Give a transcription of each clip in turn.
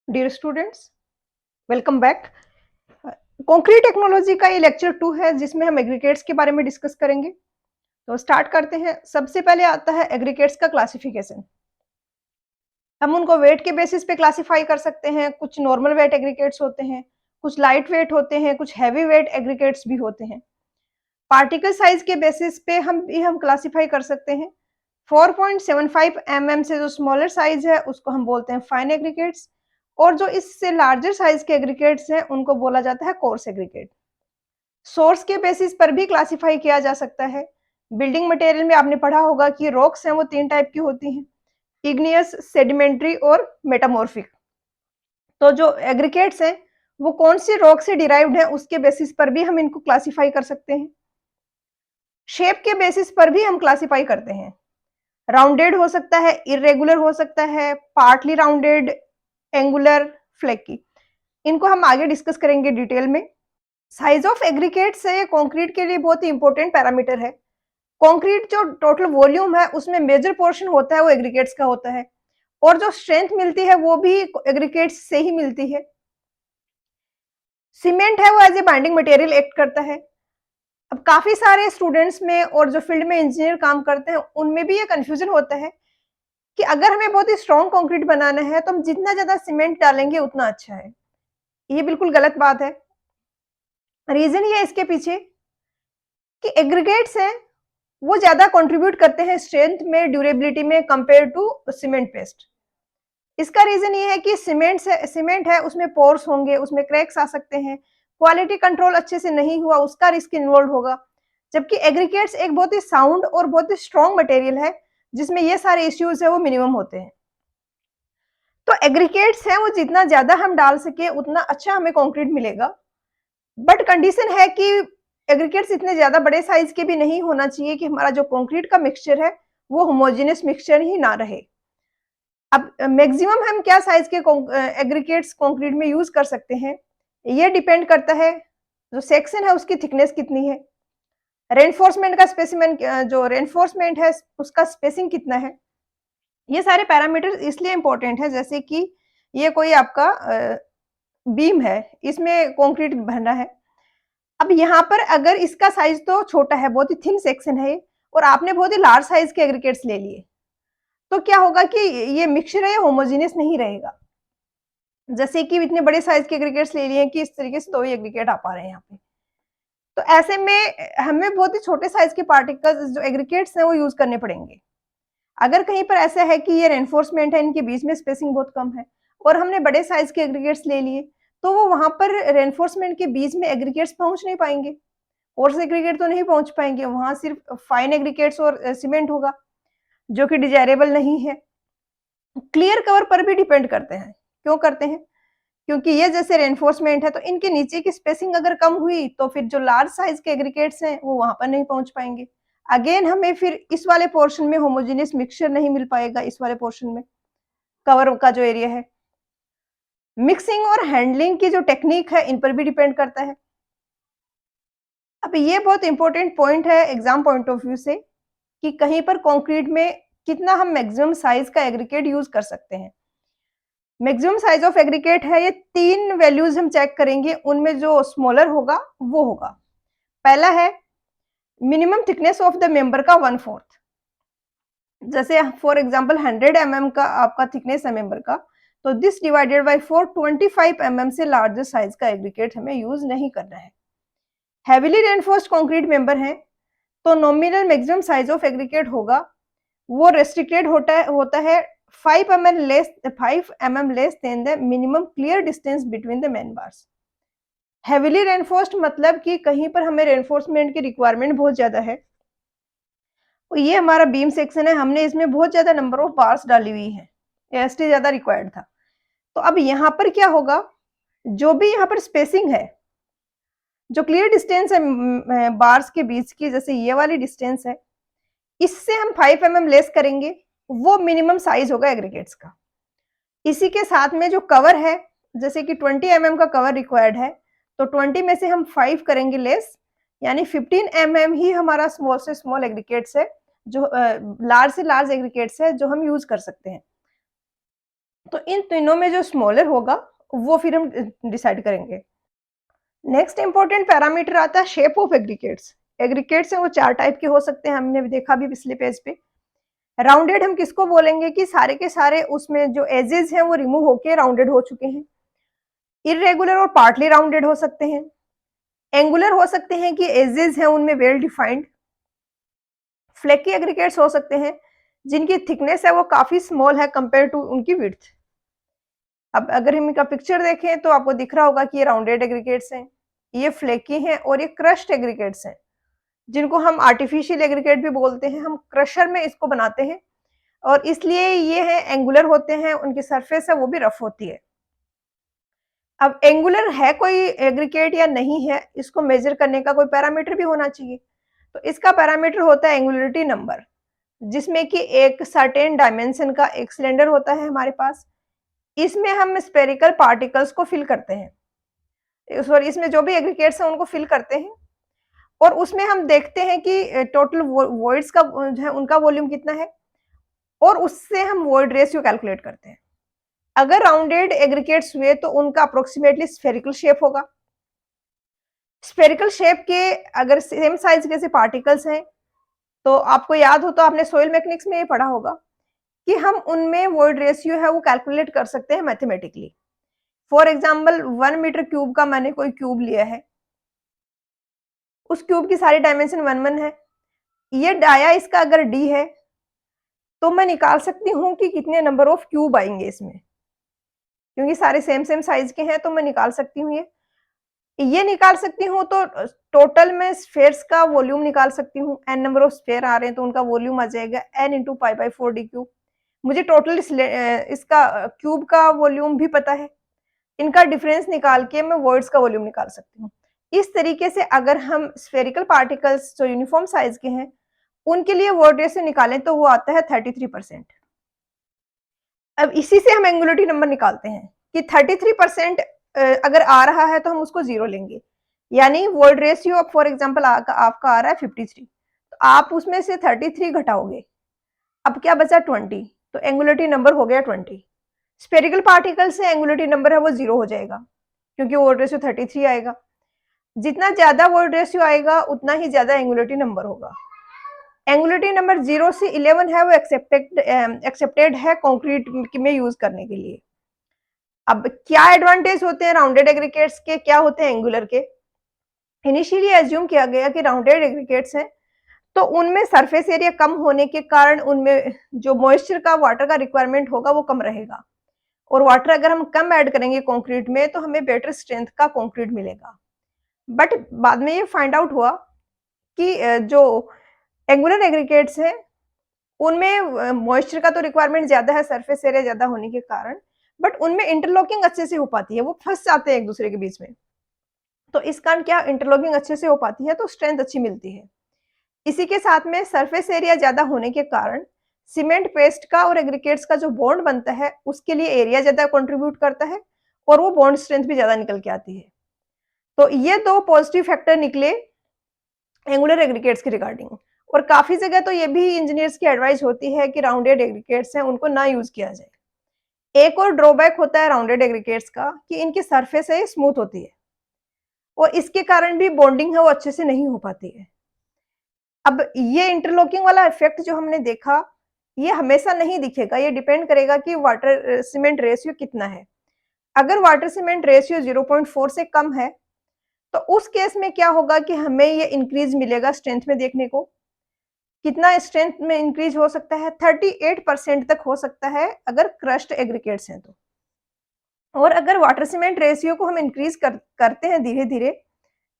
Dear students, welcome back. Concrete technology का ये lecture 2 है जिसमें हम एग्रीगेट्स के बारे में डिस्कस करेंगे। तो स्टार्ट करते हैं। सबसे पहले आता है एग्रीगेट्स का क्लासिफिकेशन। हम उनको वेट के बेसिस पे क्लासिफाई कर सकते हैं। कुछ नॉर्मल वेट एग्रीगेट्स होते हैं, कुछ लाइट वेट होते हैं, कुछ हैवी वेट एग्रीगेट्स भी होते हैं। पार्टिकल साइज के बेसिस पे हम क्लासिफाई कर सकते हैं। 4.75 mm से जो स्मॉलर साइज है उसको हम बोलते हैं फाइन एग्रीगेट्स, और जो इससे लार्जर साइज के एग्रीगेट्स हैं उनको बोला जाता है कोर्स एग्रीगेट। सोर्स के बेसिस पर भी क्लासिफाई किया जा सकता है। बिल्डिंग मटेरियल में आपने पढ़ा होगा कि रॉक्स हैं वो 3 टाइप की होती हैं, इग्नियस, सेडिमेंट्री और मेटामॉर्फिक। तो जो एग्रीगेट्स हैं वो कौन सी रॉक से डिराइव्ड है उसके बेसिस पर भी हम इनको क्लासिफाई कर सकते हैं। शेप के बेसिस पर भी हम क्लासिफाई करते हैं। राउंडेड हो सकता है, इरेगुलर हो सकता है, पार्टली राउंडेड, एंगुलर, फ्लेकी। इनको हम आगे डिस्कस करेंगे डिटेल में। साइज ऑफ एग्रीगेट्स है कंक्रीट के लिए बहुत ही इंपॉर्टेंट पैरामीटर है। कंक्रीट जो टोटल वॉल्यूम है उसमें मेजर पोर्शन होता है वो एग्रीगेट्स का होता है, और जो स्ट्रेंथ मिलती है वो भी एग्रीगेट्स से ही मिलती है। सीमेंट है वो as a binding material act करता है। अब काफी सारे स्टूडेंट्स में और जो फील्ड में इंजीनियर काम करते हैं उनमें भी ये कंफ्यूजन होता है कि अगर हमें बहुत ही स्ट्रॉन्ग कंक्रीट बनाना है तो हम जितना ज्यादा सीमेंट डालेंगे उतना अच्छा है। ये बिल्कुल गलत बात है। रीजन ये है इसके पीछे कि एग्रीगेट्स हैं वो ज्यादा कंट्रीब्यूट करते हैं स्ट्रेंथ में, ड्यूरेबिलिटी में कंपेयर टू सीमेंट पेस्ट। इसका रीजन ये है कि सीमेंट है उसमें पोर्स होंगे, उसमें क्रैक्स आ सकते हैं, क्वालिटी कंट्रोल अच्छे से नहीं हुआ उसका रिस्क इन्वॉल्व होगा। जबकि एग्रीगेट्स एक बहुत ही साउंड और बहुत ही स्ट्रॉन्ग मटेरियल है जिसमें ये सारे इश्यूज है वो मिनिमम होते हैं। तो एग्रीगेट्स है वो जितना ज्यादा हम डाल सके उतना अच्छा हमें कंक्रीट मिलेगा। बट कंडीशन है कि एग्रीगेट्स इतने ज्यादा बड़े साइज के भी नहीं होना चाहिए कि हमारा जो कंक्रीट का मिक्सचर है वो होमोजेनियस मिक्सचर ही ना रहे। अब मैक्सिमम हम क्या साइज के एग्रीगेट्स कंक्रीट में यूज कर सकते हैं, ये डिपेंड करता है जो सेक्शन है उसकी थिकनेस कितनी है, रेनफोर्समेंट का स्पेसिमेन, जो रेनफोर्समेंट है उसका स्पेसिंग कितना है। ये सारे पैरामीटर्स इसलिए इंपॉर्टेंट है जैसे कि ये कोई आपका बीम है, इसमें कंक्रीट भरना है। अब यहाँ पर अगर इसका साइज तो छोटा है, बहुत ही थिन सेक्शन है और आपने बहुत ही लार्ज साइज के एग्रीगेट्स ले लिए, तो क्या होगा कि ये मिक्सचर है, होमोजेनियस नहीं रहेगा। जैसे कि इतने बड़े साइज के एग्रीगेट्स ले लिए कि इस तरीके से 2 ही एग्रीगेट आ पा रहे हैं यहाँ पे। तो ऐसे में हमें बहुत ही छोटे साइज के पार्टिकल्स जो एग्रीगेट्स हैं वो यूज करने पड़ेंगे। अगर कहीं पर ऐसा है कि ये रेनफोर्समेंट है, इनके बीच में स्पेसिंग बहुत कम है और हमने बड़े साइज के एग्रीगेट्स ले लिए, तो वो वहां पर रेनफोर्समेंट के बीच में एग्रीगेट्स पहुंच नहीं पाएंगे, कोर्स एग्रीगेट तो नहीं पहुंच पाएंगे, वहां सिर्फ फाइन एग्रीगेट्स और सीमेंट होगा जो कि डिजायरेबल नहीं है। क्लियर कवर पर भी डिपेंड करते हैं। क्यों करते हैं? क्योंकि ये जैसे रेनफोर्समेंट है तो इनके नीचे की स्पेसिंग अगर कम हुई तो फिर जो लार्ज साइज के एग्रीगेट्स हैं वो वहां पर नहीं पहुंच पाएंगे। अगेन हमें फिर इस वाले पोर्शन में होमोजेनियस मिक्सचर नहीं मिल पाएगा। इस वाले पोर्शन में कवर का जो एरिया है, मिक्सिंग और हैंडलिंग की जो टेक्निक है इन पर भी डिपेंड करता है। अब ये बहुत इंपॉर्टेंट पॉइंट है एग्जाम पॉइंट ऑफ व्यू से कि कहीं पर कंक्रीट में कितना हम मैक्सिमम साइज का एग्रीगेट यूज कर सकते हैं। मैक्सिमम साइज ऑफ एग्रीगेट है, ये 3 वैल्यूज हम चेक करेंगे, उनमें जो स्मॉलर होगा वो होगा। पहला है minimum thickness of the member का 1/4। जैसे फॉर एग्जांपल 100 mm का आपका थिकनेस है मेंबर का, तो दिस डिवाइडेड बाय 4 25 mm से लार्जर साइज का एग्रीगेट हमें यूज नहीं करना है। हेवीली रेनफोर्स्ड कंक्रीट मेंबर है तो nominal maximum size of aggregate होगा वो रेस्ट्रिक्टेड होता है 5 mm less than the minimum clear distance between the main bars. Heavily reinforced मतलब कि कहीं पर हमें रेनफोर्समेंट की रिक्वायरमेंट बहुत ज्यादा है, तो ये हमारा बीम सेक्शन है, हमने इसमें बहुत ज्यादा नंबर ऑफ बार्स डाली हुई है, एसटी ज्यादा रिक्वायर्ड था। तो अब यहाँ पर क्या होगा, जो भी यहाँ पर स्पेसिंग है, जो क्लियर डिस्टेंस है बार्स के बीच की, जैसे ये वाली डिस्टेंस है, इससे हम 5 mm लेस करेंगे, वो मिनिमम साइज होगा एग्रीगेट्स का। इसी के साथ में जो कवर है, जैसे कि 20 mm का कवर रिक्वायर्ड है, तो 20 में से हम 5 करेंगे लेस, यानी 15 mm ही हमारा स्मॉल से स्मॉल एग्रीगेट्स है, जो लार्ज से लार्ज एग्रीगेट्स है जो हम यूज कर सकते हैं। तो इन तीनों में जो स्मॉलर होगा, वो फिर हम डिसाइड करेंगे। नेक्स्ट इंपॉर्टेंट पैरामीटर आता है शेप ऑफ एग्रीगेट्स। एग्रीगेट्स हैं वो 4 टाइप के हो सकते हैं, हमने भी देखा भी पिछले पेज पे। राउंडेड हम किसको बोलेंगे कि सारे के सारे उसमें जो एजेस हैं वो रिमूव होके राउंडेड हो चुके हैं। इर्रेगुलर और पार्टली राउंडेड हो सकते हैं। एंगुलर हो सकते हैं कि एजेस हैं उनमें वेल डिफाइंड। फ्लेकी एग्रीगेट्स हो सकते हैं जिनकी थिकनेस है वो काफी स्मॉल है कंपेयर टू उनकी विड्थ। अब अगर हम इनका पिक्चर देखें तो आपको दिख रहा होगा कि ये राउंडेड एग्रीगेट्स हैं, ये फ्लेकी हैं और ये क्रश्ड एग्रीगेट्स हैं, जिनको हम आर्टिफिशियल एग्रीगेट भी बोलते हैं। हम क्रशर में इसको बनाते हैं और इसलिए ये है एंगुलर होते हैं, उनकी सरफेस है वो भी रफ होती है। अब एंगुलर है कोई एग्रीगेट या नहीं है, इसको मेजर करने का कोई पैरामीटर भी होना चाहिए। तो इसका पैरामीटर होता है एंगुलरिटी नंबर, जिसमें कि एक सर्टेन डायमेंशन का एक सिलेंडर होता है हमारे पास। इसमें हम स्पेरिकल पार्टिकल्स को फिल करते हैं, सॉरी इसमें जो भी एग्रीगेट्स हैं उनको फिल करते हैं और उसमें हम देखते हैं कि टोटल वॉइड्स का जो है उनका वॉल्यूम कितना है और उससे हम वॉइड रेशियो कैलकुलेट करते हैं। अगर राउंडेड एग्रीगेट्स हुए तो उनका अप्रोक्सीमेटली स्फेरिकल शेप होगा। स्फेरिकल शेप के अगर सेम साइज के से पार्टिकल्स हैं तो आपको याद हो तो आपने सॉइल मैकेनिक्स में ये पढ़ा होगा कि हम उनमें वॉइड रेशियो है वो कैलकुलेट कर सकते हैं mathematically. For example 1 metre cube का मैंने कोई क्यूब लिया है, उस क्यूब की सारी डायमेंशन 1 है। ये डाया इसका अगर डी है तो मैं निकाल सकती हूँ कि कितने नंबर ऑफ क्यूब आएंगे इसमें, क्योंकि सारे सेम सेम साइज के हैं तो मैं निकाल सकती हूँ। ये निकाल सकती हूँ तो टोटल में स्फेयर्स का वॉल्यूम निकाल सकती हूँ। एन नंबर ऑफ स्फेयर आ रहे हैं तो उनका वॉल्यूम आ जाएगा n into pi by 4 d cube. मुझे टोटल इसका क्यूब का वॉल्यूम भी पता है, इनका डिफरेंस निकाल के मैं वॉइड्स का वॉल्यूम निकाल सकती हूँ। इस तरीके से अगर हम स्फेरिकल पार्टिकल्स जो यूनिफॉर्म साइज के हैं उनके लिए वॉइड रेशियो निकालें तो वो आता है 33%। अब इसी से हम एंगुलरिटी नंबर निकालते हैं कि 33% अगर आ रहा है तो हम उसको 0 लेंगे, यानी वॉइड रेशियो फॉर एग्जांपल आपका आ रहा है 53, तो आप उसमें से 33 घटाओगे, अब क्या बचा 20, तो एंगुलरिटी नंबर हो गया 20। स्फेरिकल पार्टिकल से एंगुलरिटी नंबर है वो 0 हो जाएगा क्योंकि वॉइड रेशियो 33 आएगा। जितना ज्यादा वॉइड रेशियो आएगा उतना ही ज्यादा एंगुलरिटी नंबर होगा। एंगुलरिटी नंबर 0 से 11 है वो एक्सेप्टेड है कंक्रीट में यूज करने के लिए। अब क्या एडवांटेज होते हैं राउंडेड एग्रीगेट्स के, क्या होते हैं एंगुलर के। इनिशियली एज्यूम किया गया कि राउंडेड एग्रीगेट्स हैं तो उनमें सरफेस एरिया कम होने के कारण उनमें जो मॉइस्चर का वाटर का रिक्वायरमेंट होगा वो कम रहेगा और वाटर अगर हम कम ऐड करेंगे कंक्रीट में तो हमें बेटर स्ट्रेंथ का कंक्रीट मिलेगा। बट बाद में ये फाइंड आउट हुआ कि जो एंगुलर एग्रीगेट्स हैं उनमें मॉइस्चर का तो रिक्वायरमेंट ज्यादा है सरफेस एरिया ज्यादा होने के कारण, बट उनमें इंटरलॉकिंग अच्छे से हो पाती है, वो फंस जाते हैं एक दूसरे के बीच में। तो इस कारण क्या इंटरलॉकिंग अच्छे से हो पाती है तो स्ट्रेंथ अच्छी मिलती है। इसी के साथ में सरफेस एरिया ज्यादा होने के कारण सीमेंट पेस्ट का और एग्रीगेट्स का जो बॉन्ड बनता है उसके लिए एरिया ज्यादा कंट्रीब्यूट करता है और वो बॉन्ड स्ट्रेंथ भी ज्यादा निकल के आती है। तो ये दो पॉजिटिव फैक्टर निकले एंगुलर एग्रीगेट्स के रिगार्डिंग। और काफी जगह तो ये भी इंजीनियर्स की एडवाइस होती है कि राउंडेड एग्रीगेट्स हैं उनको ना यूज किया जाए। एक और ड्रॉबैक होता है राउंडेड एग्रीगेट्स का कि इनकी सरफेस है स्मूथ होती है और इसके कारण भी बॉन्डिंग है वो अच्छे से नहीं हो पाती है। अब ये इंटरलॉकिंग वाला इफेक्ट जो हमने देखा ये हमेशा नहीं दिखेगा, ये डिपेंड करेगा कि वाटर सीमेंट रेशियो कितना है। अगर वाटर सीमेंट रेशियो 0.4 से कम है तो उस केस में क्या होगा कि हमें ये इंक्रीज मिलेगा स्ट्रेंथ में देखने को। कितना स्ट्रेंथ में इंक्रीज हो सकता है, 38% तक हो सकता है अगर क्रश्ड एग्रीगेट्स हैं तो। और अगर वाटर सीमेंट रेशियो को हम इंक्रीज करते हैं धीरे धीरे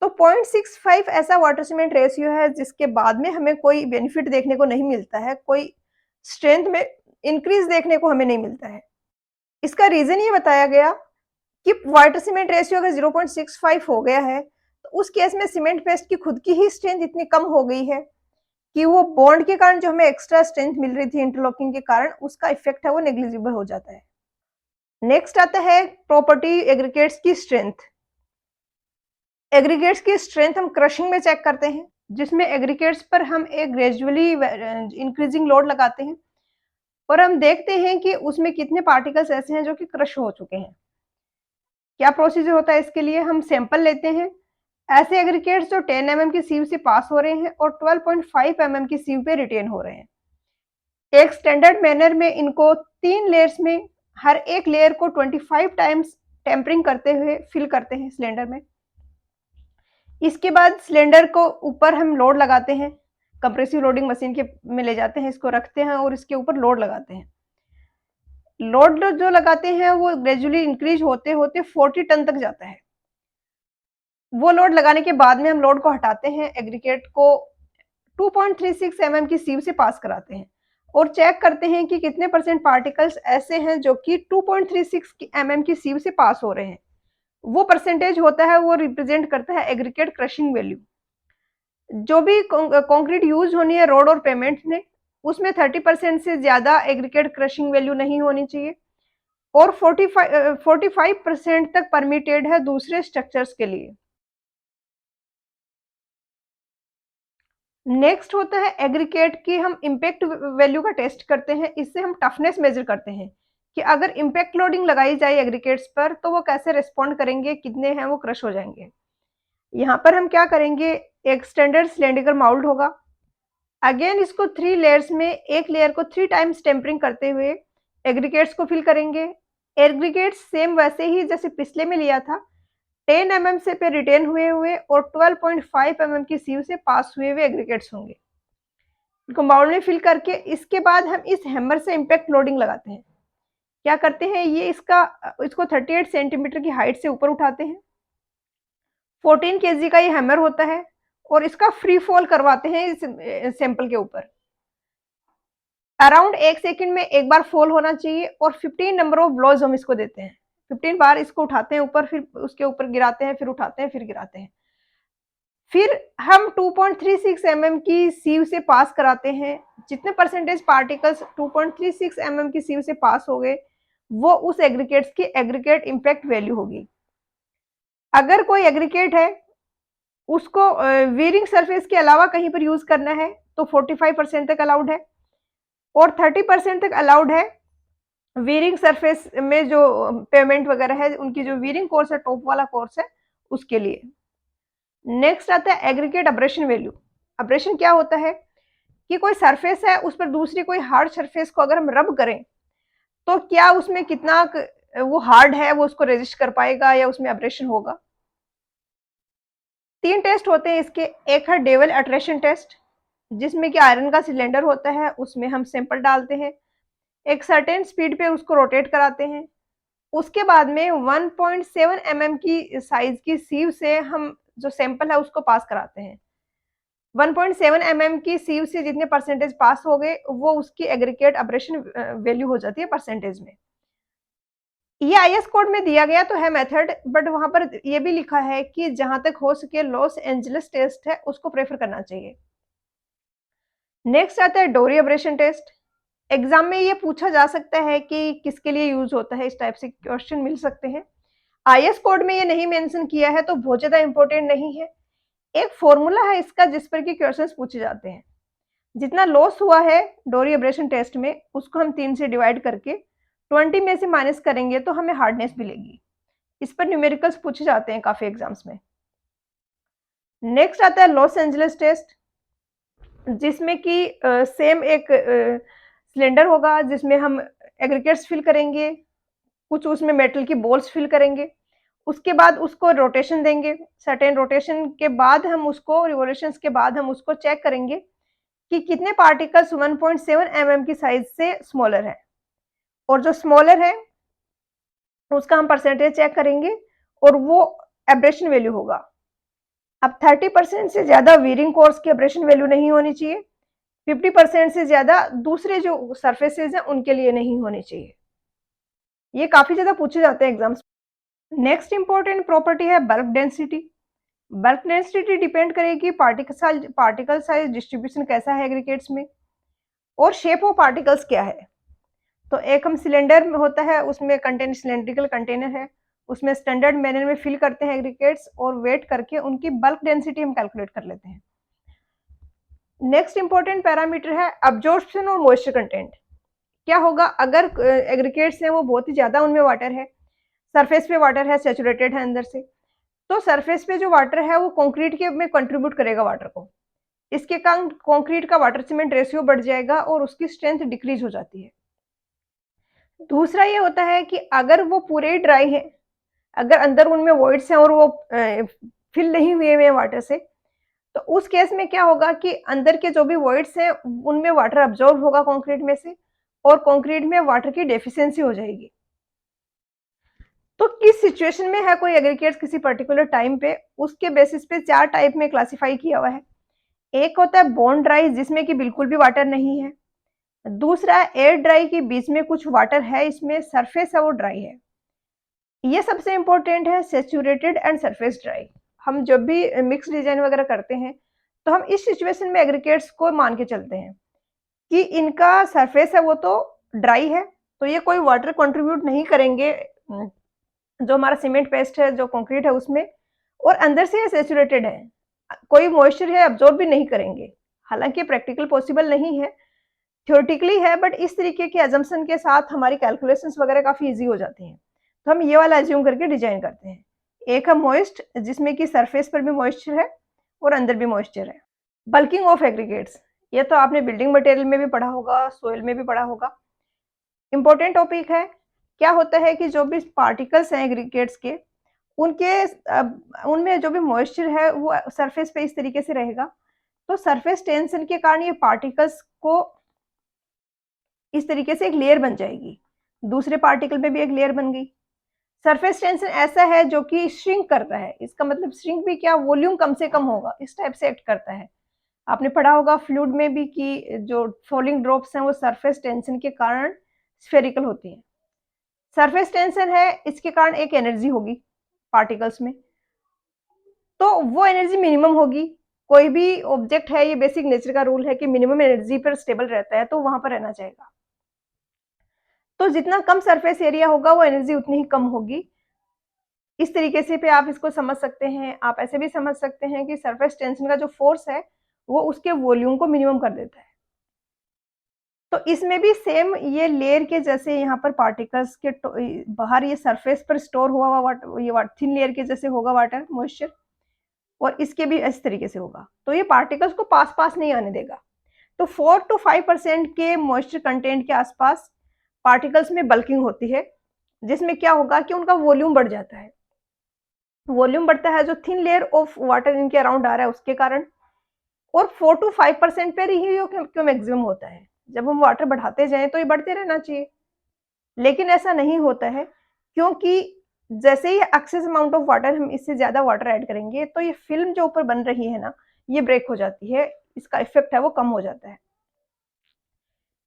तो 0.65 ऐसा वाटर सीमेंट रेशियो है जिसके बाद में हमें कोई बेनिफिट देखने को नहीं मिलता है, कोई स्ट्रेंथ में इंक्रीज देखने को हमें नहीं मिलता है। इसका रीजन ये बताया गया कि वाटर सीमेंट रेशियो अगर 0.65 हो गया है तो उस केस में सीमेंट पेस्ट की खुद की ही स्ट्रेंथ इतनी कम हो गई है कि वो बॉन्ड के कारण जो हमें एक्स्ट्रा स्ट्रेंथ मिल रही थी इंटरलॉकिंग के कारण उसका इफेक्ट है वो नेग्लिजिबल हो जाता है। नेक्स्ट आता है प्रॉपर्टी एग्रीगेट्स की स्ट्रेंथ। एग्रीगेट्स की स्ट्रेंथ हम क्रशिंग में चेक करते हैं जिसमें एग्रीगेट्स पर हम एक ग्रेजुअली इंक्रीजिंग लोड लगाते हैं और हम देखते हैं कि उसमें कितने पार्टिकल्स ऐसे हैं जो कि क्रश हो चुके हैं। क्या प्रोसीजर होता है इसके लिए? हम सैंपल लेते हैं, ऐसे एग्रीगेट्स जो 10 mm की सीव से पास हो रहे हैं और 12.5 mm की सीव पे रिटेन हो रहे हैं। एक स्टैंडर्ड मैनर में इनको 3 लेयर्स में हर एक लेयर को 25 टाइम्स टेम्परिंग करते हुए फिल करते हैं सिलेंडर में। इसके बाद सिलेंडर को ऊपर हम लोड लगाते हैं, कंप्रेसिव लोडिंग मशीन के में ले जाते हैं, इसको रखते हैं और इसके ऊपर लोड लगाते हैं। लोड जो लगाते हैं वो ग्रेजुअली इंक्रीज होते होते 40 टन तक जाता है। वो लोड लगाने के बाद में हम लोड को हटाते हैं, एग्रीगेट को 2.36 mm की सीव से पास कराते हैं और चेक करते हैं कि कितने परसेंट पार्टिकल्स ऐसे हैं जो कि 2.36 mm की सीव से पास हो रहे हैं। वो परसेंटेज होता है, वो रिप्रेजेंट करता है एग्रीगेट क्रशिंग वैल्यू। जो भी कंक्रीट यूज होनी है रोड और पेमेंट में, उसमें 30% से ज्यादा एग्रीगेट क्रशिंग वैल्यू नहीं होनी चाहिए और 45% तक परमिटेड है दूसरे स्ट्रक्चर्स के लिए। नेक्स्ट होता है एग्रीगेट की हम इम्पैक्ट वैल्यू का टेस्ट करते हैं। इससे हम टफनेस मेजर करते हैं कि अगर इम्पैक्ट लोडिंग लगाई जाए एग्रीगेट्स पर तो वो कैसे रिस्पॉन्ड करेंगे, कितने हैं वो क्रश हो जाएंगे। यहाँ पर हम क्या करेंगे, एक स्टैंडर्ड सिलेंड्रिकल माउल्ड होगा। अगेन इसको 3 लेयर्स में एक लेयर को 3 टाइम्स टेम्परिंग करते हुए एग्रीगेट्स को फिल करेंगे। एग्रीगेट्स सेम वैसे ही जैसे पिछले में लिया था, 10 mm से पे रिटेन हुए हुए और 12.5 mm की सीव से पास हुए हुए एग्रीगेट्स होंगे। इनको माउल्ड में फिल करके इसके बाद हम इस हैमर से इम्पैक्ट लोडिंग लगाते हैं। क्या करते हैं, ये इसको 38 सेंटीमीटर की हाइट से ऊपर उठाते हैं। 14 केजी का ये हैमर होता है और इसका फ्री फॉल करवाते हैं इस सैंपल के ऊपर। अराउंड 1 सेकंड में एक बार फॉल होना चाहिए और 15 नंबर ऑफ ब्लोज हम इसको देते हैं। 15 बार इसको उठाते हैं ऊपर, फिर उसके ऊपर गिराते हैं, फिर उठाते हैं, फिर गिराते हैं। फिर हम 2.36 mm की सीव से पास कराते हैं। जितने परसेंटेज पार्टिकल्स 2.36 mm की सीव से पास हो गए वो उस एग्रीगेट्स की एग्रीगेट इम्पैक्ट वैल्यू होगी। अगर कोई एग्रीगेट है उसको वीरिंग सरफेस के अलावा कहीं पर यूज करना है तो 45% तक अलाउड है और 30% तक अलाउड है वीरिंग सरफेस में जो पेमेंट वगैरह है, उनकी जो वीरिंग कोर्स है, टॉप वाला कोर्स है, उसके लिए। नेक्स्ट आता है एग्रीगेट अब्रेशन वैल्यू। अब्रेशन क्या होता है कि कोई सरफेस है उस पर दूसरी कोई हार्ड सरफेस को अगर हम रब करें तो क्या उसमें कितना वो हार्ड है, वो उसको रेजिस्ट कर पाएगा या उसमें अब्रेशन होगा। 3 टेस्ट होते हैं इसके। एक है डेवल अट्रेशन टेस्ट, जिसमें कि आयरन का सिलेंडर होता है, उसमें हम सैंपल डालते हैं, एक सर्टेन स्पीड पे उसको रोटेट कराते हैं। उसके बाद में 1.7 mm की साइज की सीव से हम जो सैंपल है उसको पास कराते हैं। 1.7 mm की सीव से जितने परसेंटेज पास हो गए वो उसकी एग्रीगेट अब्रेशन वैल्यू हो जाती है परसेंटेज में। ये आईएस कोड में दिया गया तो है मेथड, बट वहां पर ये भी लिखा है कि जहां तक हो सके लॉस एंजलिस टेस्ट है उसको प्रेफर करना चाहिए। नेक्स्ट आता है डोरी अब्रेशन टेस्ट। एग्जाम में ये पूछा जा सकता है कि किसके लिए यूज होता है, इस टाइप से क्वेश्चन मिल सकते हैं। आईएस कोड में ये नहीं मेंशन किया है तो बहुत ज्यादा इंपॉर्टेंट नहीं है। एक फॉर्मूला है इसका जिस पर कि क्वेश्चंस पूछे जाते हैं। जितना लॉस हुआ है डोरी एब्रेशन टेस्ट में उसको हम 3 से डिवाइड करके 20 में से माइनस करेंगे तो हमें हार्डनेस मिलेगी। इस पर न्यूमेरिकल्स पूछे जाते हैं काफी एग्जाम्स में। नेक्स्ट आता है लॉस एंजलिस टेस्ट, जिसमें कि सेम एक सिलेंडर होगा जिसमें हम एग्रीगेट्स फिल करेंगे, कुछ उसमें मेटल की बॉल्स फिल करेंगे, उसके बाद उसको रोटेशन देंगे। सर्टेन रोटेशन के बाद हम उसको रिवोल्यूशंस के बाद हम उसको चेक करेंगे कि कितने पार्टिकल्स 1.7 mm की साइज से स्मॉलर है, और जो स्मॉलर है उसका हम परसेंटेज चेक करेंगे और वो एब्रेशन वैल्यू होगा। अब 30% से ज्यादा वीरिंग कोर्स की एब्रेशन वैल्यू नहीं होनी चाहिए, 50% से ज्यादा दूसरे जो सरफेसेज हैं उनके लिए नहीं होनी चाहिए। ये काफी ज्यादा पूछे जाते हैं एग्जाम्स। नेक्स्ट इंपॉर्टेंट प्रॉपर्टी है bulk density. Bulk density depend करेगी पार्टिकल साइज डिस्ट्रीब्यूशन कैसा है एग्रीगेट्स में और शेप ऑफ पार्टिकल्स क्या है। तो एक हम सिलेंडर में होता है, उसमें कंटेनर सिलेंड्रिकल कंटेनर है, उसमें स्टैंडर्ड मैनर में फिल करते हैं एग्रीगेट्स और वेट करके उनकी बल्क डेंसिटी हम कैलकुलेट कर लेते हैं। नेक्स्ट इंपॉर्टेंट पैरामीटर है अब्जॉर्प्शन और मॉइस्चर कंटेंट। क्या होगा अगर एग्रीगेट्स हैं वो बहुत ही ज़्यादा उनमें वाटर है, सरफेस पे वाटर है, सैचुरेटेड है अंदर से, तो सरफेस पे जो वाटर है वो कंक्रीट के में कंट्रीब्यूट करेगा वाटर को। इसके कारण कंक्रीट का वाटर सीमेंट रेशियो बढ़ जाएगा और उसकी स्ट्रेंथ डिक्रीज हो जाती है। दूसरा ये होता है कि अगर वो पूरे ही ड्राई है, अगर अंदर उनमें वॉइड्स हैं और वो फिल नहीं हुए हुए हैं वाटर से, तो उस केस में क्या होगा कि अंदर के जो भी वॉइड्स हैं उनमें वाटर अब्जॉर्ब होगा कंक्रीट में से और कंक्रीट में वाटर की डेफिशिएंसी हो जाएगी। तो किस सिचुएशन में है कोई एग्रीगेट्स किसी पर्टिकुलर टाइम पे, उसके बेसिस पे 4 टाइप में क्लासिफाई किया हुआ है। एक होता है बोन ड्राई जिसमें कि बिल्कुल भी वाटर नहीं है। दूसरा एयर ड्राई के बीच में कुछ वाटर है, इसमें सरफेस है वो ड्राई है। ये सबसे इंपॉर्टेंट है सैचुरेटेड एंड सरफेस ड्राई। हम जब भी मिक्स डिजाइन वगैरह करते हैं तो हम इस सिचुएशन में एग्रीगेट्स को मान के चलते हैं कि इनका सरफेस है वो तो ड्राई है, तो ये कोई वाटर कंट्रीब्यूट नहीं करेंगे जो हमारा सीमेंट पेस्ट है, जो कंक्रीट है उसमें, और अंदर से ये सैचुरेटेड है, कोई मॉइस्चर है अब्जॉर्ब भी नहीं करेंगे। हालांकि प्रैक्टिकल पॉसिबल नहीं है, थ्योरेटिकली है, बट इस तरीके के अजम्पशन के साथ हमारी कैलकुलेशंस वगैरह काफ़ी ईज़ी हो जाती हैं। तो हम ये वाला अज्यूम करके डिज़ाइन करते हैं। एक है मॉइस्ट जिसमें कि सरफेस पर भी मॉइस्चर है और अंदर भी मॉइस्चर है। बल्किंग ऑफ एग्रीगेट्स, ये तो आपने बिल्डिंग मटेरियल में भी पढ़ा होगा, सोइल में भी पढ़ा होगा। इम्पोर्टेंट टॉपिक है। क्या होता है कि जो भी पार्टिकल्स हैं एग्रीगेट्स के, उनके उनमें जो भी मॉइस्चर है वो सरफेस पे इस तरीके से रहेगा, तो सरफेस टेंशन के कारण ये पार्टिकल्स को इस तरीके से एक लेयर बन जाएगी, दूसरे पार्टिकल में भी एक लेयर बन गई। सरफेस टेंशन ऐसा है जो कि श्रिंक करता है, इसका मतलब श्रिंक भी क्या, वॉल्यूम कम से कम होगा, इस टाइप से एक्ट करता है। आपने पढ़ा होगा फ्लूइड में भी कि जो फॉलिंग ड्रॉप्स हैं वो सरफेस टेंशन के कारण स्फेरिकल होती हैं। सरफेस टेंशन है, इसके कारण एक एनर्जी होगी पार्टिकल्स में, तो वो एनर्जी मिनिमम होगी। कोई भी ऑब्जेक्ट है, ये बेसिक नेचर का रूल है कि मिनिमम एनर्जी पर स्टेबल रहता है, तो वहां पर रहना चाहेगा। तो जितना कम सरफेस एरिया होगा वो एनर्जी उतनी ही कम होगी। इस तरीके से पे आप इसको समझ सकते हैं। आप ऐसे भी समझ सकते हैं कि सरफेस टेंशन का जो फोर्स है वो उसके वॉल्यूम को मिनिमम कर देता है। तो इसमें भी सेम ये लेयर के जैसे यहाँ पर पार्टिकल्स के बाहर ये सरफेस पर स्टोर हुआ हुआ वाटर, ये थिन लेयर के जैसे होगा वाटर मॉइस्चर, और इसके भी इस तरीके से होगा, तो ये पार्टिकल्स को पास पास नहीं आने देगा। तो 4 to 5% के मॉइस्चर कंटेंट के आसपास पार्टिकल्स में बल्किंग होती है, जिसमें क्या होगा कि उनका वॉल्यूम बढ़ जाता है। वॉल्यूम बढ़ता है जो थिन लेयर ऑफ वाटर इनके अराउंड आ रहा है उसके कारण, और 4 to 5% पर ही क्यों मैक्सिमम होता है। जब हम वाटर बढ़ाते जाएं तो ये बढ़ते रहना चाहिए, लेकिन ऐसा नहीं होता है, क्योंकि जैसे ही एक्सेस अमाउंट ऑफ वाटर हम इससे ज्यादा वाटर ऐड करेंगे तो ये फिल्म जो ऊपर बन रही है ना, ये ब्रेक हो जाती है, इसका इफेक्ट है वो कम हो जाता है।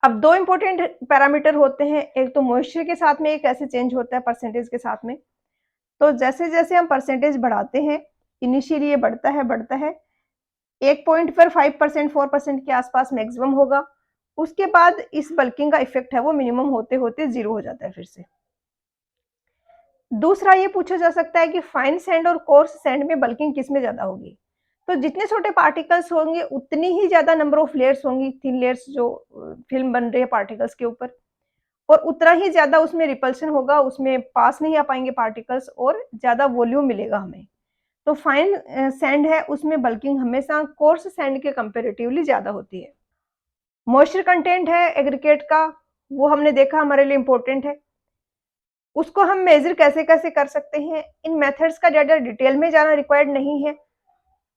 अब दो इंपॉर्टेंट पैरामीटर होते हैं, एक तो मॉइस्चर के साथ में एक ऐसे चेंज होता है परसेंटेज के साथ में। तो जैसे जैसे हम परसेंटेज बढ़ाते हैं, इनिशियली ये बढ़ता है, एक पॉइंट पर 5% 4% के आसपास मैक्सिमम होगा, उसके बाद इस बल्किंग का इफेक्ट है वो मिनिमम होते होते जीरो हो जाता है फिर से। दूसरा ये पूछा जा सकता है कि फाइन सैंड और कोर्स सैंड में बल्किंग किस में ज्यादा होगी। तो जितने छोटे पार्टिकल्स होंगे उतनी ही ज्यादा नंबर ऑफ लेयर्स होंगी, थिन लेयर्स जो फिल्म बन रही है पार्टिकल्स के ऊपर, और उतना ही ज्यादा उसमें रिपल्शन होगा, उसमें पास नहीं आ पाएंगे पार्टिकल्स और ज्यादा वॉल्यूम मिलेगा हमें। तो फाइन सैंड है उसमें बल्किंग हमेशा कोर्स सैंड के कंपेरेटिवली ज्यादा होती है। मॉइस्चर कंटेंट है एग्रीगेट का, वो हमने देखा हमारे लिए इम्पोर्टेंट है। उसको हम मेजर कैसे कैसे कर सकते हैं, इन मेथड्स का ज्यादा डिटेल में जाना रिक्वायर्ड नहीं है,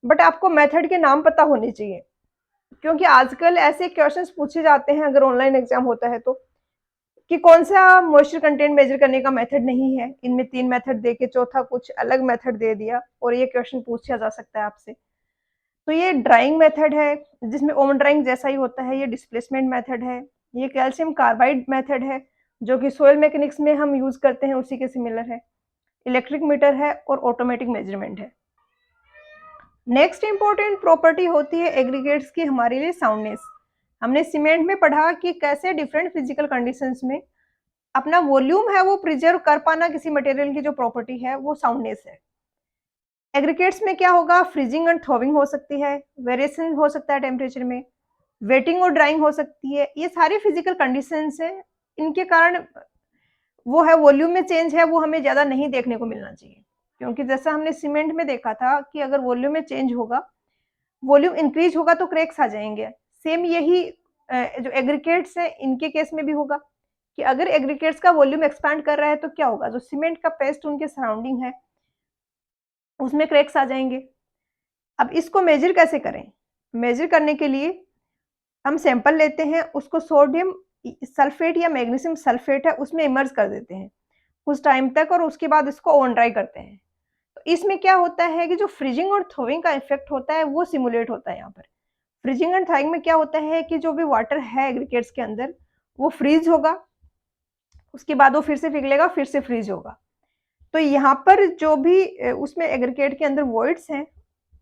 बट आपको मेथड के नाम पता होने चाहिए, क्योंकि आजकल ऐसे क्वेश्चंस पूछे जाते हैं अगर ऑनलाइन एग्जाम होता है तो, कि कौन सा मॉइस्चर कंटेंट मेजर करने का मेथड नहीं है, इनमें 3 मेथड दे के चौथा कुछ अलग मेथड दे दिया और ये क्वेश्चन पूछा जा सकता है आपसे। तो ये ड्राइंग मेथड है जिसमें ओवन ड्राइंग जैसा ही होता है, ये डिस्प्लेसमेंट मेथड है, ये कैल्शियम कार्बाइड मेथड है जो कि सोयल मैकेनिक्स में हम यूज करते हैं, उसी के सिमिलर है, इलेक्ट्रिक मीटर है और ऑटोमेटिक मेजरमेंट है। नेक्स्ट इंपॉर्टेंट प्रॉपर्टी होती है एग्रीगेट्स की हमारे लिए साउंडनेस। हमने सीमेंट में पढ़ा कि कैसे डिफरेंट फिजिकल कंडीशंस में अपना वॉल्यूम है वो प्रिजर्व कर पाना, किसी मटेरियल की जो प्रॉपर्टी है वो साउंडनेस है। एग्रीगेट्स में क्या होगा, फ्रीजिंग एंड थॉविंग हो सकती है, वेरिएशन हो सकता है टेम्परेचर में, वेटिंग और ड्राइंग हो सकती है, ये सारी फिजिकल कंडीशंस हैं इनके कारण वो है वॉल्यूम में चेंज है, वो हमें ज़्यादा नहीं देखने को मिलना चाहिए। क्योंकि जैसा हमने सीमेंट में देखा था कि अगर वॉल्यूम में चेंज होगा, वॉल्यूम इंक्रीज होगा तो क्रैक्स आ जाएँगे। सेम यही जो एग्रीगेट्स हैं इनके केस में भी होगा कि अगर एग्रीगेट्स का वॉल्यूम एक्सपैंड कर रहा है तो क्या होगा? जो सीमेंट का पेस्ट उनके सराउंडिंग है, उसमें क्रैक्स आ जाएँगे। अब इसको मेज़र कैसे करें? मेज़र करने के लिए हम सैंपल लेते हैं, उसको सोडियम सल्फेट या मैग्नीशियम सल्फेट है उसमें इमर्ज कर देते हैं कुछ टाइम तक और उसके बाद इसको ऑन ड्राई करते हैं। तो इसमें क्या होता है कि जो फ्रीजिंग और थॉविंग का इफ़ेक्ट होता है वो सिमुलेट होता है यहाँ पर। फ्रीजिंग एंड थॉविंग में क्या होता है कि जो भी वाटर है एग्रीगेट्स के अंदर वो फ्रीज़ होगा, उसके बाद वो फिर से पिघलेगा, फिर से फ्रीज़ होगा। तो यहाँ पर जो भी उसमें एग्रीगेट के अंदर वॉइड्स हैं,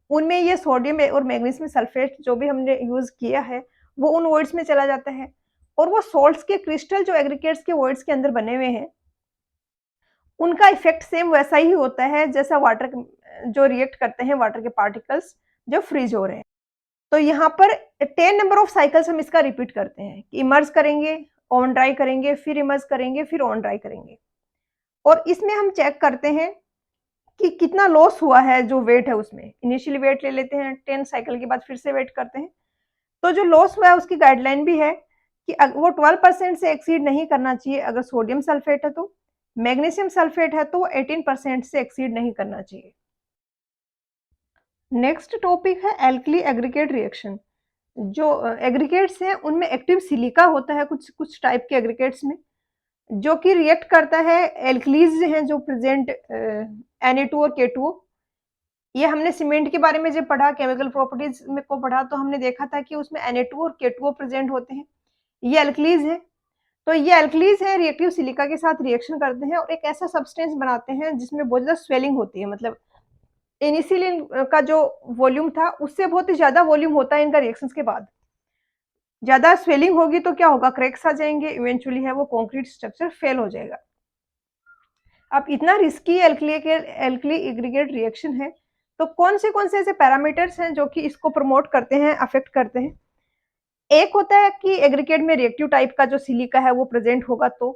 उनमें ये सोडियम और मैग्नीशियम सल्फेट जो भी हमने यूज़ किया है, वो उन वॉइड्स में चला जाता है और वो सॉल्ट्स के क्रिस्टल जो एग्रीगेट्स के वॉइड्स के अंदर बने हुए हैं, उनका इफ़ेक्ट सेम वैसा ही होता है जैसा वाटर जो रिएक्ट करते हैं वाटर के पार्टिकल्स जो फ्रीज़ हो रहे हैं। तो यहाँ पर 10 नंबर ऑफ साइकिल्स हम इसका रिपीट करते हैं कि इमर्ज करेंगे, ऑन ड्राई करेंगे, फिर इमर्ज करेंगे, फिर ऑन ड्राई करेंगे। और इसमें हम चेक करते हैं कि कितना लॉस हुआ है जो वेट है उसमें। इनिशियली वेट ले लेते हैं, 10 साइकिल के बाद फिर से वेट करते हैं। तो जो लॉस हुआ है उसकी गाइडलाइन भी है कि वो 12% से एक्सीड नहीं करना चाहिए अगर सोडियम सल्फेट है तो, मैग्नीशियम सल्फेट है तो वो 18% से एक्सीड नहीं करना चाहिए। नेक्स्ट टॉपिक है एल्कली एग्रीगेट रिएक्शन। जो एग्रीगेट्स हैं उनमें एक्टिव सिलिका होता है कुछ कुछ टाइप के एग्रीगेट्स में, जो कि रिएक्ट करता है एल्कलीज हैं जो प्रेजेंट Na2 और K2O। ये हमने सीमेंट के बारे में जब पढ़ा, केमिकल प्रॉपर्टीज में को पढ़ा तो हमने देखा था कि उसमें Na2 और K2O प्रेजेंट होते हैं। ये एल्कलीज हैं। तो ये एल्कलीज हैं रिएक्टिव सिलिका के साथ रिएक्शन करते हैं और एक ऐसा सब्सटेंस बनाते हैं जिसमें बहुत ज़्यादा स्वेलिंग होती है। मतलब इनिशियली का जो वॉल्यूम था उससे बहुत ही ज़्यादा वॉल्यूम होता है इनका रिएक्शंस के बाद। ज़्यादा स्वेलिंग होगी तो क्या होगा? क्रैक्स आ जाएँगे, इवेंचुअली है वो कंक्रीट स्ट्रक्चर फेल हो जाएगा। अब इतना रिस्की एल्कली एग्रीगेट रिएक्शन है, तो कौन से ऐसे पैरामीटर्स हैं जो कि इसको प्रमोट करते हैं, अफेक्ट करते हैं? एक होता है कि एग्रीगेट में रिएक्टिव टाइप का जो सिलिका है वो प्रेजेंट होगा तो।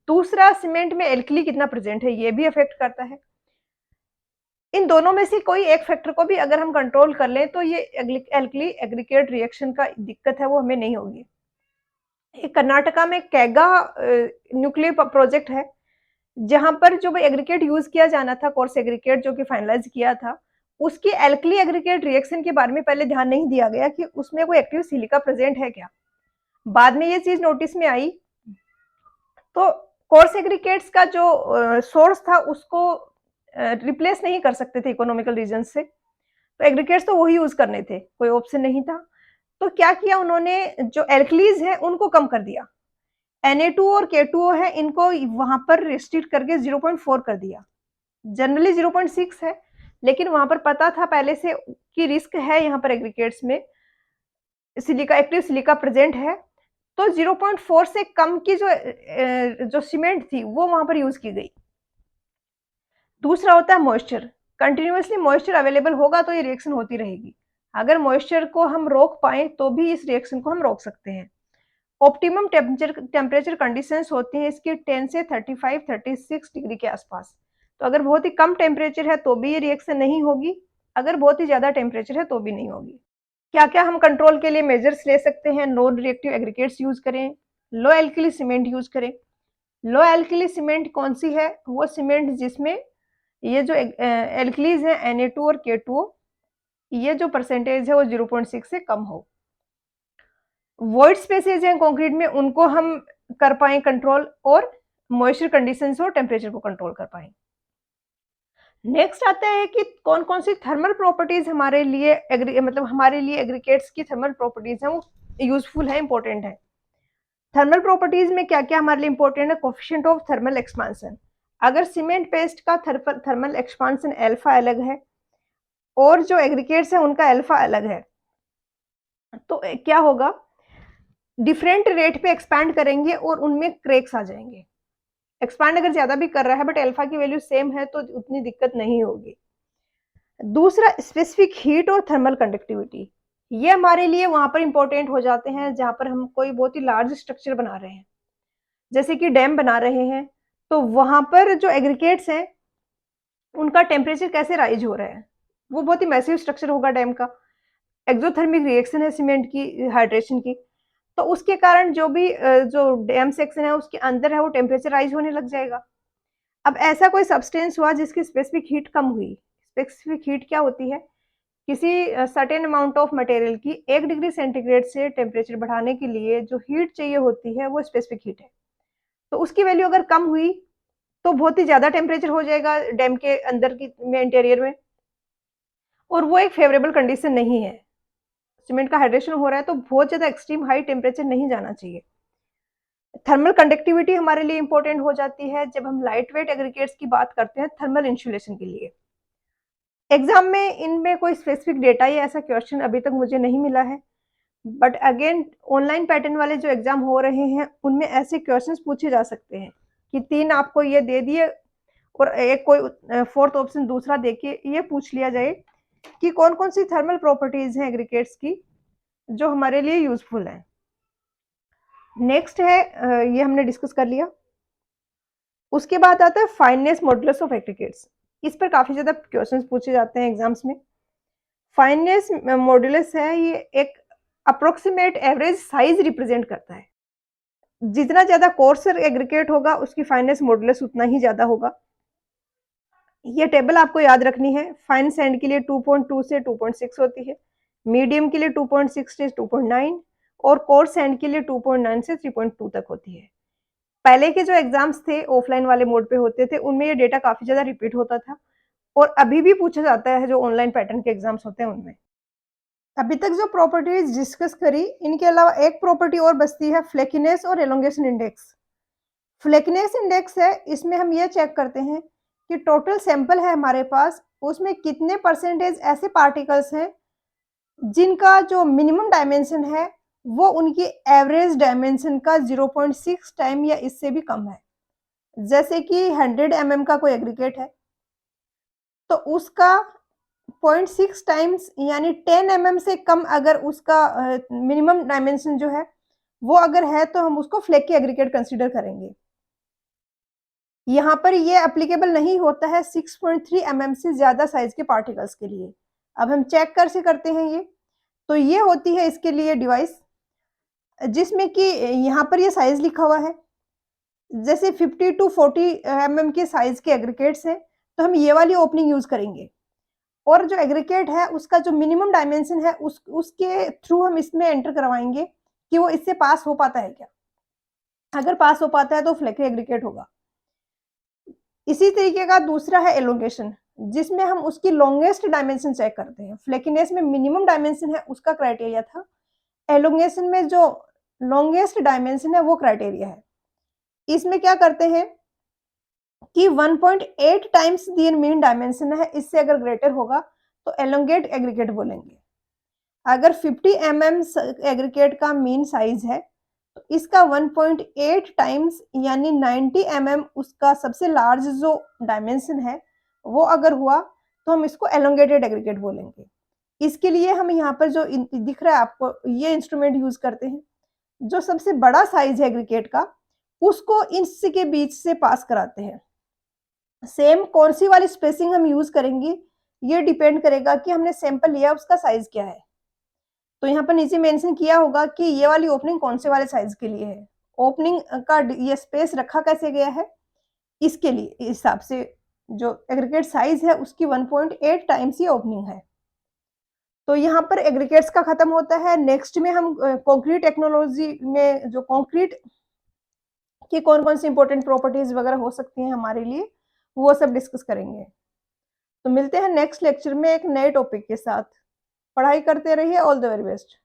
दूसरा सीमेंट में एल्कली कितना प्रेजेंट है ये भी अफेक्ट करता है। इन दोनों में से कोई एक फैक्टर को भी अगर हम कंट्रोल कर लें तो ये एल्कली एग्रीगेट रिएक्शन का दिक्कत है वो हमें नहीं होगी। एक कर्नाटका में कैगा न्यूक्लियर प्रोजेक्ट है, जहाँ पर जो एग्रीगेट यूज़ किया जाना था, कोर्स एग्रीगेट जो कि फाइनलाइज़ किया था, उसकी एल्कली एग्रीगेट रिएक्शन के बारे में पहले ध्यान नहीं दिया गया कि उसमें कोई एक्टिव सिलिका प्रेज़ेंट है क्या? बाद में ये चीज़ नोटिस में आई, तो कोर्स एग्रीगेट्स का जो सोर्स था उसको रिप्लेस नहीं कर सकते थे इकोनॉमिकल रीज़न से, तो एग्रीगेट्स तो वही यूज़ करने थे, कोई ऑप्शन नहीं था। तो क्या किया उन्होंने, जो एल्कलीज़ हैं उनको कम कर दिया। Na2 और K2O है, इनको वहाँ पर रिस्ट्रिक्ट करके 0.4 कर दिया। जनरली 0.6 है, लेकिन वहाँ पर पता था पहले से कि रिस्क है यहाँ पर एग्रीगेट्स में, सिलिका एक्टिव सिलिका प्रेज़ेंट है, तो 0.4 से कम की जो सीमेंट थी वो वहाँ पर यूज़ की गई। दूसरा होता है मॉइस्चर, कंटिन्यूअसली मॉइस्चर अवेलेबल होगा तो ये रिएक्शन होती रहेगी। अगर मॉइस्चर को हम रोक पाएँ तो भी इस रिएक्शन को हम रोक सकते हैं। ऑप्टिमम टेम्परेचर कंडीशंस होती हैं इसकी 10 से 35-36 डिग्री के आसपास। तो अगर बहुत ही कम टेम्परेचर है तो भी ये रिएक्शन नहीं होगी, अगर बहुत ही ज़्यादा टेम्परेचर है तो भी नहीं होगी। क्या-क्या हम कंट्रोल के लिए मेजर्स ले सकते हैं? नॉन रिएक्टिव एग्रीगेट्स यूज़ करें, लो एल्कली सीमेंट यूज़ करें। लो एल्कली सीमेंट कौन-सी है? वो सीमेंट जिसमें ये जो एल्कलीज़ हैं Na2 और K2O, ये जो परसेंटेज है वो 0.6 से कम हो। वॉइड स्पेसेस हैं कंक्रीट में, उनको हम कर पाएँ कंट्रोल और मॉइस्चर कंडीशंस और टेम्परेचर को कंट्रोल कर पाएँ। नेक्स्ट आता है कि कौन-कौन सी थर्मल प्रॉपर्टीज़ हमारे लिए मतलब हमारे लिए एग्रीगेट्स की थर्मल प्रॉपर्टीज़ हैं वो यूज़फुल है, इम्पोर्टेंट है। थर्मल प्रॉपर्टीज़ में क्या-क्या हमारे लिए इम्पोर्टेंट है? Coefficient of thermal expansion. अगर सीमेंट पेस्ट का थर्मल एक्सपांशन अल्फा अलग है और जो एग्रीगेट्स हैं उनका अल्फा अलग है, तो क्या होगा? डिफरेंट रेट पे एक्सपैंड करेंगे और उनमें क्रैक्स आ जाएँगे। एक्सपैंड अगर ज़्यादा भी कर रहा है बट अल्फा की वैल्यू सेम है तो उतनी दिक्कत नहीं होगी। दूसरा स्पेसिफिक हीट और थर्मल कंडक्टिविटी, ये हमारे लिए वहाँ पर इम्पोर्टेंट हो जाते हैं जहाँ पर हम कोई बहुत ही लार्ज स्ट्रक्चर बना रहे हैं। जैसे कि डैम बना रहे हैं, तो वहाँ पर जो एग्रीगेट्स हैं, उनका टेम्परेचर कैसे राइज़ हो रहा है। वो बहुत ही मैसिव स्ट्रक्चर होगा डैम का। एक्ज़ोथर्मिक रिएक्शन है सीमेंट की, हाइड्रेशन की, तो उसके कारण जो भी जो डैम सेक्शन है उसके अंदर है वो टेम्परेचर राइज़ होने लग जाएगा। अब ऐसा कोई सब्सटेंस हुआ जिसकी स्पेसिफिक हीट कम हुई। स्पेसिफिक हीट क्या होती है? किसी सर्टेन अमाउंट ऑफ मटेरियल की 1 डिग्री सेंटीग्रेड से टेम्परेचर बढ़ाने के लिए जो हीट चाहिए होती है वो स्पेसिफिक हीट है। तो उसकी वैल्यू अगर कम हुई तो बहुत ही ज़्यादा टेम्परेचर हो जाएगा डैम के अंदर की में इंटीरियर में, और वो एक फेवरेबल कंडीशन नहीं है। सीमेंट का हाइड्रेशन हो रहा है तो बहुत ज़्यादा एक्सट्रीम हाई टेम्परेचर नहीं जाना चाहिए। थर्मल कंडक्टिविटी हमारे लिए इंपॉर्टेंट हो जाती है जब हम लाइट वेट एग्रीगेट्स की बात करते हैं थर्मल इंसुलेशन के लिए। एग्जाम में इनमें कोई स्पेसिफिक डेटा या ऐसा क्वेश्चन अभी तक मुझे नहीं मिला है, बट अगेन ऑनलाइन पैटर्न वाले जो एग्जाम हो रहे हैं उनमें ऐसे क्वेश्चंस पूछे जा सकते हैं कि 3 आपको ये दे दिए और एक कोई फोर्थ ऑप्शन दूसरा देके ये पूछ लिया जाए कि कौन-कौन सी थर्मल प्रॉपर्टीज हैं एग्रीगेट्स की जो हमारे लिए यूजफुल हैं। नेक्स्ट है ये हमने डिस्कस कर लिया। उसके बाद आता है फाइननेस मॉडुलस ऑफ एग्रीगेट्स। इस पर काफी ज्यादा क्वेश्चंस पूछे जाते हैं एग्जाम्स में। फाइननेस मॉडुलस है ये एक अप्रोक्सीमेट एवरेज साइज रिप्रेजेंट करता है। जितना ज्यादा कोर्सर एग्रीगेट होगा उसकी फाइननेस मॉडुलस उतना ही ज्यादा होगा। ये टेबल आपको याद रखनी है। फाइन सैंड के लिए 2.2 से 2.6 होती है, मीडियम के लिए 2.6 से 2.9 और कोर्स सैंड के लिए 2.9 से 3.2 तक होती है। पहले के जो एग्जाम्स थे ऑफलाइन वाले मोड पे होते थे उनमें ये डेटा काफी ज्यादा रिपीट होता था, और अभी भी पूछा जाता है जो ऑनलाइन पैटर्न के एग्जाम्स होते हैं उनमें। अभी तक जो प्रॉपर्टीज डिस्कस करी इनके अलावा एक प्रॉपर्टी और बचती है फ्लेकीनेस और एलोंगेशन इंडेक्स। फ्लेकीनेस इंडेक्स है, इसमें हम ये चेक करते हैं कि टोटल सैंपल है हमारे पास उसमें कितने परसेंटेज ऐसे पार्टिकल्स हैं जिनका जो मिनिमम डायमेंशन है वो उनकी एवरेज डायमेंशन का 0.6 टाइम या इससे भी कम है। जैसे कि 100 का कोई एग्रीगेट है तो उसका 0.6 टाइम्स यानी 10 से कम अगर उसका मिनिमम डायमेंशन जो है वो अगर है तो हम उसको फ्लेकी एग्रीगेट कंसीडर करेंगे। यहाँ पर ये एप्लीकेबल नहीं होता है 6.3 से ज्यादा साइज के पार्टिकल्स के लिए। अब हम चेक कर से करते हैं ये, तो ये होती है इसके लिए डिवाइस जिसमें कि यहाँ पर ये साइज लिखा हुआ है। जैसे 50 टू 40 के साइज के एग्रीगेट्स हैं तो हम ये वाली ओपनिंग यूज करेंगे, और जो एग्रीगेट है उसका जो मिनिमम डायमेंशन है उसके थ्रू हम इसमें एंटर करवाएंगे कि वो इससे पास हो पाता है क्या। अगर पास हो पाता है तो फ्लेकी एग्रीगेट होगा। इसी तरीके का दूसरा है एलोंगेशन, जिसमें हम उसकी लॉन्गेस्ट डायमेंशन चेक करते हैं। फ्लेकीनेस में मिनिमम डायमेंशन है उसका क्राइटेरिया था, एलोंगेशन में जो लॉन्गेस्ट डायमेंशन है वो क्राइटेरिया है। इसमें क्या करते हैं कि 1.8 टाइम्स दी मीन डायमेंशन है, इससे अगर ग्रेटर होगा तो एलोंगेट एग्रीगेट बोलेंगे। अगर 50 एग्रीगेट का मीन साइज है तो इसका 1.8 टाइम्स यानी 90 उसका सबसे लार्ज जो डायमेंशन है वो अगर हुआ तो हम इसको एलोंगेटेड एग्रीगेट बोलेंगे। इसके लिए हम यहाँ पर जो दिख रहा है आपको ये इंस्ट्रूमेंट यूज करते हैं। जो सबसे बड़ा साइज है एग्रीगेट का उसको इसके बीच से पास कराते हैं। सेम कौन सी वाली स्पेसिंग हम यूज करेंगे ये डिपेंड करेगा कि हमने सैंपल लिया उसका साइज क्या है। तो यहाँ पर नीचे मेंशन किया होगा कि ये वाली ओपनिंग कौन से वाले साइज के लिए है। ओपनिंग का ये स्पेस रखा कैसे गया है इसके लिए हिसाब से जो एग्रीगेट साइज है उसकी 1.8 टाइम्स ये ओपनिंग है। तो यहाँ पर एग्रीगेट्स का खत्म होता है। नेक्स्ट में हम कंक्रीट टेक्नोलॉजी में जो कंक्रीट की कौन-कौन सी इंपॉर्टेंट प्रॉपर्टीज वगैरह हो सकती हैं हमारे लिए वो सब डिस्कस करेंगे। तो मिलते हैं नेक्स्ट लेक्चर में एक नए टॉपिक के साथ। पढ़ाई करते रहिए। All the very best.